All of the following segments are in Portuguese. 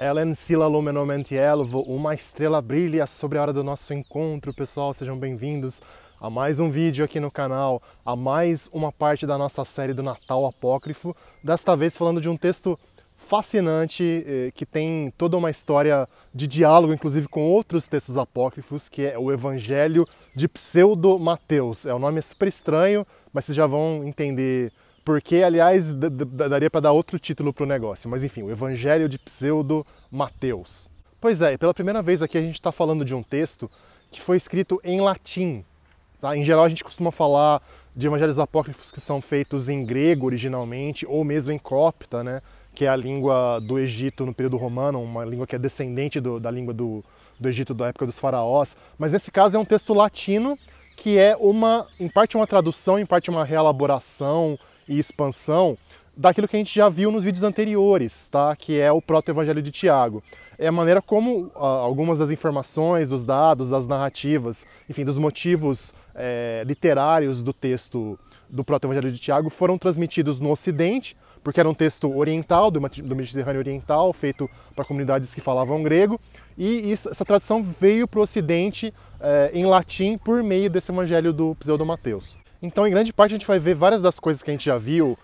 Elen sila lumenomentielvo, uma estrela brilha sobre a hora do nosso encontro, pessoal, sejam bem-vindos a mais um vídeo aqui no canal, a mais uma parte da nossa série do Natal Apócrifo, desta vez falando de um texto fascinante, que tem toda uma história de diálogo, inclusive com outros textos apócrifos, que é o Evangelho de Pseudo-Mateus. O nome é super estranho, mas vocês já vão entender porque, aliás, daria para dar outro título para o negócio, mas enfim, o Evangelho de Pseudo-Mateus. Pois é, pela primeira vez aqui a gente está falando de um texto que foi escrito em latim. Tá? Em geral a gente costuma falar de evangelhos apócrifos que são feitos em grego originalmente, ou mesmo em copta, né? Que é a língua do Egito no período romano, uma língua que é descendente da língua do Egito da época dos faraós. Mas nesse caso é um texto latino que é em parte uma tradução, em parte uma reelaboração e expansão daquilo que a gente já viu nos vídeos anteriores, tá? Que é o Proto-Evangelho de Tiago. É a maneira como algumas das informações, dos dados, das narrativas, enfim, dos motivos literários do texto do Proto-Evangelho de Tiago foram transmitidos no Ocidente, porque era um texto oriental, do Mediterrâneo Oriental, feito para comunidades que falavam grego, e essa tradição veio para o Ocidente em latim por meio desse Evangelho do Pseudo-Mateus. Então, em grande parte, a gente vai ver várias das coisas que a gente já viu,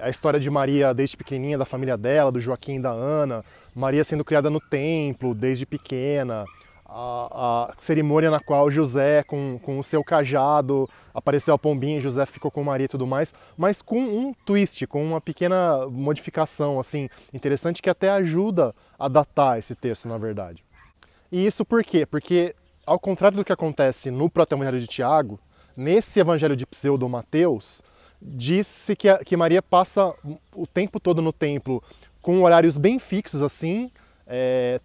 a história de Maria desde pequenininha, da família dela, do Joaquim e da Ana, Maria sendo criada no templo desde pequena, a cerimônia na qual José, com o seu cajado, apareceu a pombinha, José ficou com Maria e tudo mais, mas com um twist, com uma pequena modificação assim interessante que até ajuda a datar esse texto, na verdade. E isso por quê? Porque, ao contrário do que acontece no Proto-Evangelho de Tiago, nesse Evangelho de Pseudo-Mateus, diz-se que Maria passa o tempo todo no templo com horários bem fixos assim,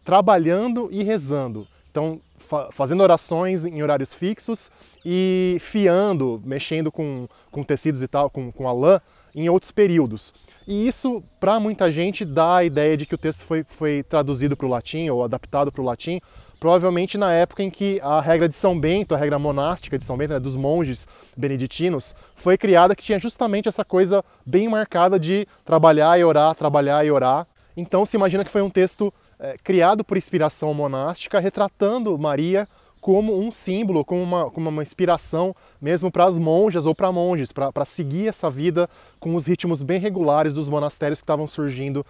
trabalhando e rezando. Então, fazendo orações em horários fixos e fiando, mexendo com tecidos e tal, com a lã, em outros períodos. E isso, para muita gente, dá a ideia de que o texto foi traduzido para o latim ou adaptado para o latim, provavelmente na época em que a regra de São Bento, a regra monástica de São Bento, né, dos monges beneditinos, foi criada, que tinha justamente essa coisa bem marcada de trabalhar e orar, trabalhar e orar. Então se imagina que foi um texto criado por inspiração monástica, retratando Maria como um símbolo, como uma inspiração mesmo para as monjas ou para monges, para seguir essa vida com os ritmos bem regulares dos monastérios que estavam surgindo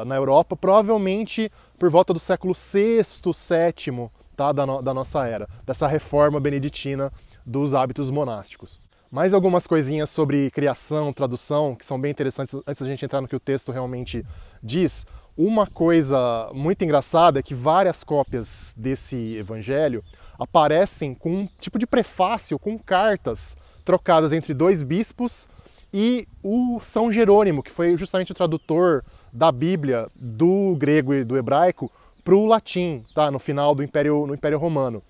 na Europa, provavelmente por volta do século VI, VII, tá, da nossa era, dessa reforma beneditina dos hábitos monásticos. Mais algumas coisinhas sobre criação, tradução, que são bem interessantes antes da gente entrar no que o texto realmente diz. Uma coisa muito engraçada é que várias cópias desse evangelho aparecem com um tipo de prefácio, com cartas trocadas entre dois bispos e o São Jerônimo, que foi justamente o tradutor da Bíblia do grego e do hebraico para o latim, tá? No final do Império Romano.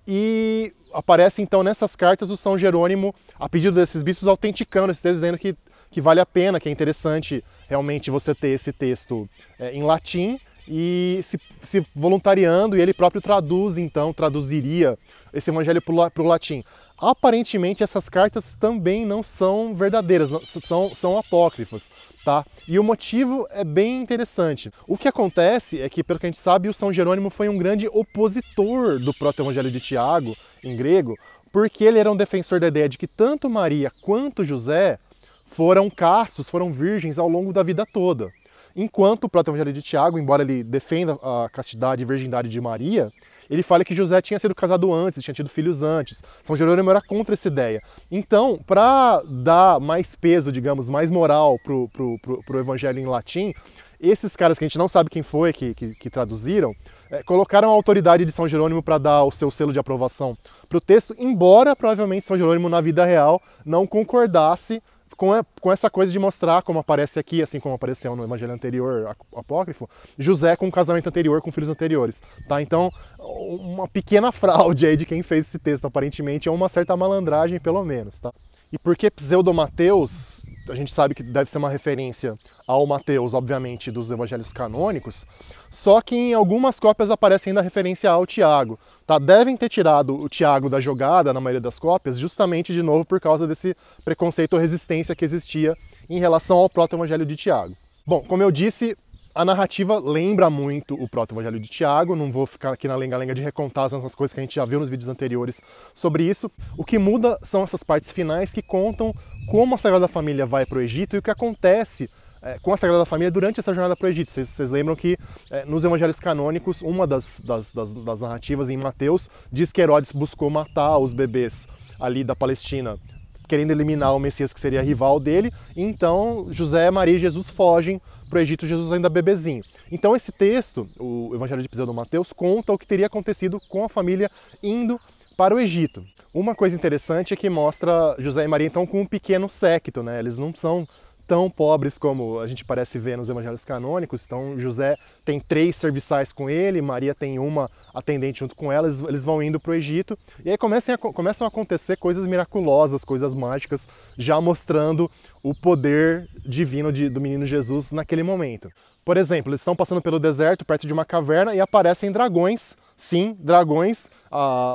E aparece então nessas cartas o São Jerônimo, a pedido desses bispos, autenticando esse texto, dizendo que vale a pena, que é interessante realmente você ter esse texto em latim e se voluntariando, e ele próprio traduziria esse evangelho para o latim. Aparentemente essas cartas também não são verdadeiras, são apócrifas, tá? E o motivo é bem interessante. O que acontece é que, pelo que a gente sabe, o São Jerônimo foi um grande opositor do Proto-Evangelho de Tiago, em grego, porque ele era um defensor da ideia de que tanto Maria quanto José foram castos, foram virgens ao longo da vida toda. Enquanto o Proto-Evangelho de Tiago, embora ele defenda a castidade e virgindade de Maria, ele fala que José tinha sido casado antes, tinha tido filhos antes. São Jerônimo era contra essa ideia. Então, para dar mais peso, digamos, mais moral pro Evangelho em latim, esses caras que a gente não sabe quem foi que traduziram, colocaram a autoridade de São Jerônimo para dar o seu selo de aprovação para o texto, embora provavelmente São Jerônimo na vida real não concordasse com essa coisa de mostrar, como aparece aqui, assim como apareceu no evangelho anterior, apócrifo, José com um casamento anterior, com filhos anteriores, tá? Então, uma pequena fraude aí de quem fez esse texto, aparentemente, é uma certa malandragem, pelo menos, tá? E por que Pseudo-Mateus? A gente sabe que deve ser uma referência ao Mateus, obviamente, dos evangelhos canônicos, só que em algumas cópias aparece ainda a referência ao Tiago. Tá? Devem ter tirado o Tiago da jogada, na maioria das cópias, justamente, de novo, por causa desse preconceito ou resistência que existia em relação ao Proto-Evangelho de Tiago. Bom, como eu disse, A narrativa lembra muito o proto-evangelho de Tiago, não vou ficar aqui na lenga-lenga de recontar as mesmas coisas que a gente já viu nos vídeos anteriores sobre isso. O que muda são essas partes finais que contam como a Sagrada Família vai para o Egito e o que acontece com a Sagrada Família durante essa jornada para o Egito. Vocês lembram que nos evangelhos canônicos, uma das narrativas em Mateus diz que Herodes buscou matar os bebês ali da Palestina, querendo eliminar o Messias que seria rival dele. Então José, Maria e Jesus fogem para o Egito, Jesus ainda bebezinho. Então esse texto, o Evangelho de Pseudo-Mateus, conta o que teria acontecido com a família indo para o Egito. Uma coisa interessante é que mostra José e Maria então com um pequeno séquito, né? Eles não são tão pobres como a gente parece ver nos evangelhos canônicos. Então José tem 3 serviçais com ele, Maria tem uma atendente junto com ela, eles vão indo para o Egito, e aí começam a acontecer coisas miraculosas, coisas mágicas, já mostrando o poder divino do menino Jesus naquele momento. Por exemplo, eles estão passando pelo deserto, perto de uma caverna, e aparecem dragões. Sim, dragões.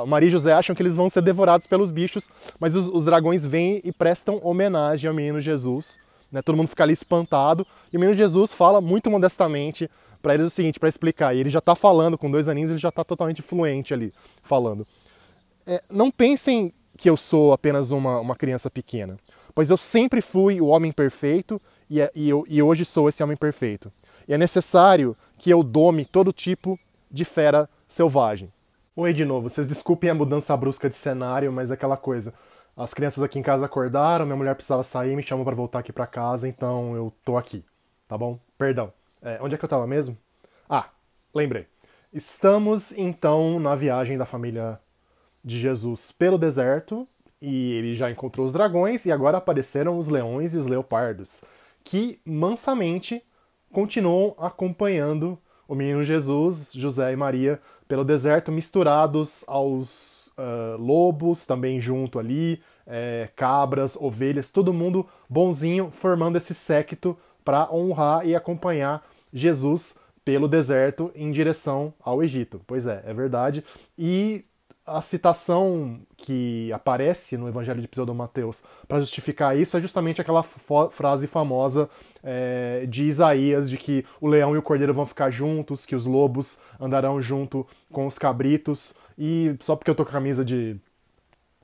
Maria e José acham que eles vão ser devorados pelos bichos, mas os dragões vêm e prestam homenagem ao menino Jesus. Né, todo mundo fica ali espantado, e o menino Jesus fala muito modestamente para eles o seguinte, para explicar, e ele já está falando, com 2 aninhos, ele já está totalmente fluente ali, falando. Não pensem que eu sou apenas uma criança pequena, pois eu sempre fui o homem perfeito, e hoje sou esse homem perfeito. E é necessário que eu dome todo tipo de fera selvagem. Oi de novo, vocês desculpem a mudança brusca de cenário, mas é aquela coisa. As crianças aqui em casa acordaram, minha mulher precisava sair, me chamou para voltar aqui para casa, então eu tô aqui, tá bom? Perdão. Onde é que eu tava mesmo? Lembrei. Estamos então na viagem da família de Jesus pelo deserto, e ele já encontrou os dragões, e agora apareceram os leões e os leopardos, que mansamente continuam acompanhando o menino Jesus, José e Maria, pelo deserto, misturados aos lobos também junto ali, cabras, ovelhas, todo mundo bonzinho, formando esse séquito para honrar e acompanhar Jesus pelo deserto em direção ao Egito. Pois é verdade. E a citação que aparece no Evangelho de Pseudo-Mateus para justificar isso é justamente aquela frase famosa de Isaías, de que o leão e o cordeiro vão ficar juntos, que os lobos andarão junto com os cabritos. E só porque eu tô com a camisa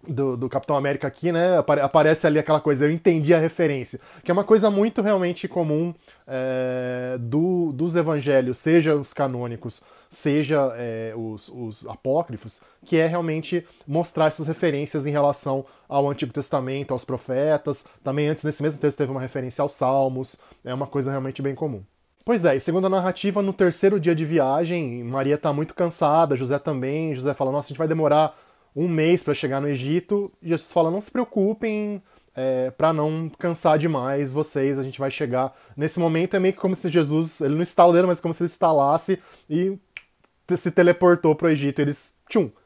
do Capitão América aqui, né, aparece ali aquela coisa, eu entendi a referência, que é uma coisa muito realmente comum dos evangelhos, seja os canônicos, seja os apócrifos, que é realmente mostrar essas referências em relação ao Antigo Testamento, aos profetas. Também antes, nesse mesmo texto, teve uma referência aos Salmos, é uma coisa realmente bem comum. Pois é, e segundo a narrativa, no 3º dia de viagem, Maria está muito cansada, José também. José fala, nossa, a gente vai demorar 1 mês para chegar no Egito. E Jesus fala, não se preocupem, para não cansar demais vocês, a gente vai chegar. Nesse momento é meio que como se Jesus, ele não estala o dedo, mas como se ele estalasse e se teleportou para o Egito. Eles,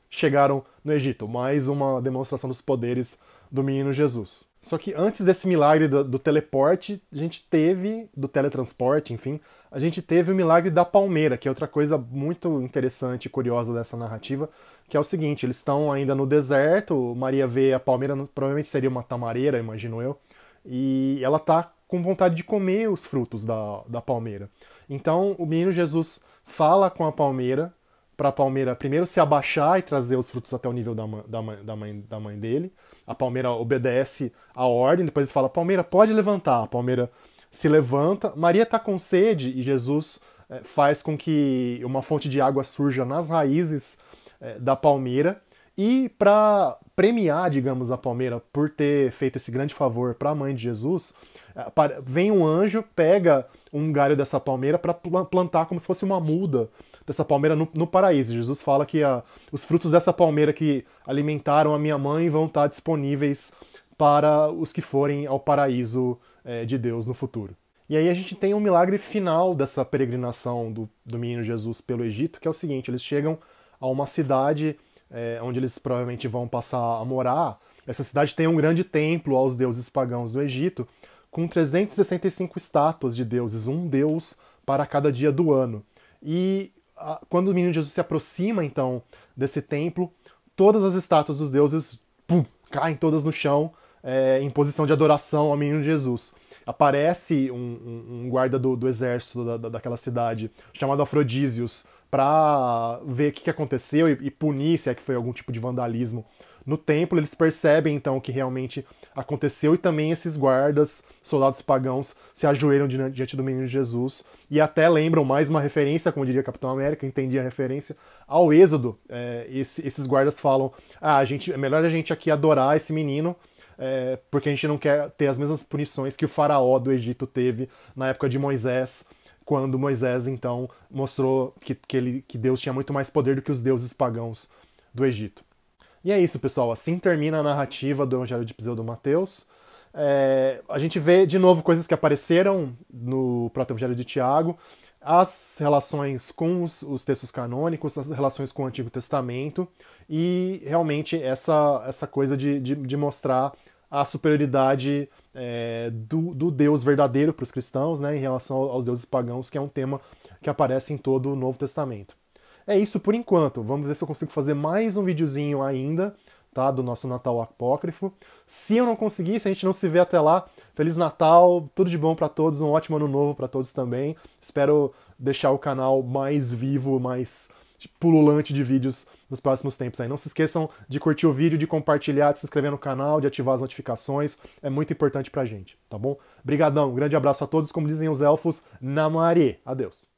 chegaram no Egito. Mais uma demonstração dos poderes do menino Jesus. Só que antes desse milagre do teleporte, a gente teve, do teletransporte, enfim, a gente teve o milagre da palmeira, que é outra coisa muito interessante e curiosa dessa narrativa, que é o seguinte, eles estão ainda no deserto, Maria vê a palmeira, provavelmente seria uma tamareira, imagino eu, e ela tá com vontade de comer os frutos da palmeira. Então o menino Jesus fala com a palmeira, para a palmeira primeiro se abaixar e trazer os frutos até o nível da mãe dele. A palmeira obedece a ordem, depois ele fala, palmeira, pode levantar. A palmeira se levanta. Maria está com sede e Jesus faz com que uma fonte de água surja nas raízes da palmeira. E para premiar, digamos, a palmeira por ter feito esse grande favor para a mãe de Jesus, vem um anjo, pega um galho dessa palmeira para plantar como se fosse uma muda dessa palmeira no paraíso. Jesus fala que os frutos dessa palmeira que alimentaram a minha mãe vão estar disponíveis para os que forem ao paraíso de Deus no futuro. E aí a gente tem um milagre final dessa peregrinação do menino Jesus pelo Egito, que é o seguinte, eles chegam a uma cidade onde eles provavelmente vão passar a morar. Essa cidade tem um grande templo aos deuses pagãos do Egito, com 365 estátuas de deuses, um deus para cada dia do ano. E quando o menino Jesus se aproxima, então, desse templo, todas as estátuas dos deuses caem todas no chão, em posição de adoração ao menino Jesus. aparece um guarda do exército daquela cidade, chamado Afrodísios, para ver o que aconteceu e punir se é que foi algum tipo de vandalismo no templo. Eles percebem então o que realmente aconteceu e também esses guardas, soldados pagãos, se ajoelham diante do menino Jesus e até lembram mais uma referência, como diria Capitão América, entendi a referência, ao Êxodo. Esses guardas falam: é melhor a gente aqui adorar esse menino, porque a gente não quer ter as mesmas punições que o faraó do Egito teve na época de Moisés, quando Moisés, então, mostrou que Deus tinha muito mais poder do que os deuses pagãos do Egito. E é isso, pessoal. Assim termina a narrativa do Evangelho de Pseudo-Mateus. A gente vê, de novo, coisas que apareceram no Proto-Evangelho de Tiago, as relações com os textos canônicos, as relações com o Antigo Testamento, e realmente essa coisa de mostrar a superioridade do Deus verdadeiro para os cristãos, né, em relação aos deuses pagãos, que é um tema que aparece em todo o Novo Testamento. É isso por enquanto. Vamos ver se eu consigo fazer mais um videozinho ainda, tá, do nosso Natal Apócrifo. Se eu não conseguir, se a gente não se vê até lá, Feliz Natal, tudo de bom para todos, um ótimo ano novo para todos também. Espero deixar o canal mais vivo, mais pululante de vídeos nos próximos tempos aí. Não se esqueçam de curtir o vídeo, de compartilhar, de se inscrever no canal, de ativar as notificações. É muito importante pra gente, tá bom? Brigadão, um grande abraço a todos. Como dizem os elfos, Namare. Adeus.